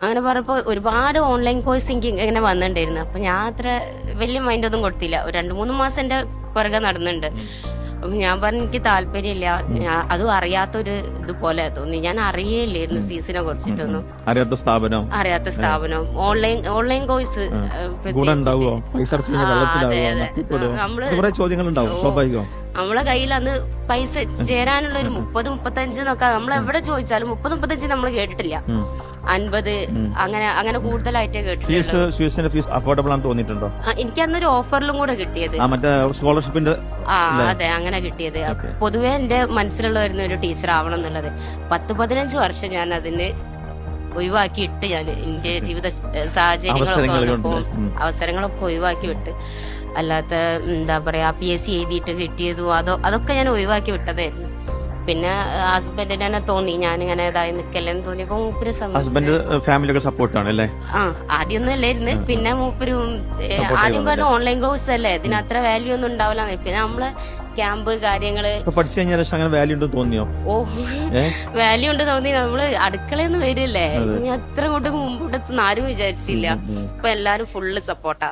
അങ്ങനെ പറഞ്ഞപ്പോ ഒരുപാട് ഓൺലൈൻ കോഴ്സ് എനിക്ക് ഇങ്ങനെ വന്നിട്ടുണ്ടായിരുന്നു. അപ്പൊ ഞാൻ അത്ര വലിയ മൈൻഡൊന്നും കൊടുത്തില്ല. ഒരു 2-3 മാസം എന്റെ പുറകെ നടന്നുണ്ട്. അപ്പൊ ഞാൻ പറഞ്ഞു എനിക്ക് താല്പര്യമില്ല, അതും അറിയാത്തൊരു ഇതുപോലെ തോന്നി. ഞാൻ അറിയേയില്ലായിരുന്നു സീസിനെ കുറിച്ചിട്ടൊന്നും. അറിയാത്ത സ്ഥാപനം ഓൺലൈൻ കോഴ്സ്. നമ്മളെ കയ്യിൽ അന്ന് പൈസ ചേരാനുള്ള ഒരു 30-35 നമ്മൾ എവിടെ ചോദിച്ചാലും 30-35 നമ്മൾ കേട്ടിട്ടില്ല. 50 അങ്ങനെ കൂടുതലായിട്ടേ കേട്ടിട്ടുള്ളൂ. എനിക്ക് അന്നൊരു ഓഫറിലും കൂടെ കിട്ടിയത്. അതെ, അങ്ങനെ കിട്ടിയത്. പൊതുവെ എന്റെ മനസ്സിലുള്ള വരുന്ന ഒരു ടീച്ചർ ആവണം എന്നുള്ളത്. 10-15 വർഷം ഞാൻ അതിന് ഒഴിവാക്കിയിട്ട് ഞാൻ എന്റെ ജീവിത സാഹചര്യങ്ങളൊക്കെ അവസരങ്ങളൊക്കെ ഒഴിവാക്കി വിട്ട്, അല്ലാത്ത എന്താ പറയാ PSC എഴുതിയിട്ട് കിട്ടിയതും അതൊക്കെ ഞാൻ ഒഴിവാക്കി വിട്ടതായിരുന്നു. പിന്നെ ഹസ്ബൻഡിന് തന്നെ തോന്നി ഞാനിങ്ങനെ ഇതായി നിക്കല്ലെന്ന് തോന്നിയപ്പോ മൂപ്പര് ആദ്യമൊന്നും അല്ലായിരുന്നു. പിന്നെ മൂപ്പര് ആദ്യം പറഞ്ഞു ഓൺലൈൻ കോഴ്സ് അല്ലേ, ഇതിന് അത്ര വാല്യൂ ഒന്നും ഉണ്ടാവില്ല. പിന്നെ നമ്മള് ക്യാമ്പ് കാര്യങ്ങള് പഠിച്ചു കഴിഞ്ഞ വാല്യൂ ഉണ്ട് തോന്നിയോ? വാല്യൂ ഉണ്ട് തോന്നി. നമ്മള് അടുക്കളയെന്ന് വരില്ലേ, അത്ര കൊണ്ട് മുമ്പോട്ടെത്തുന്ന ആരും വിചാരിച്ചില്ല. ഇപ്പൊ എല്ലാരും ഫുള്ള് സപ്പോർട്ടാ.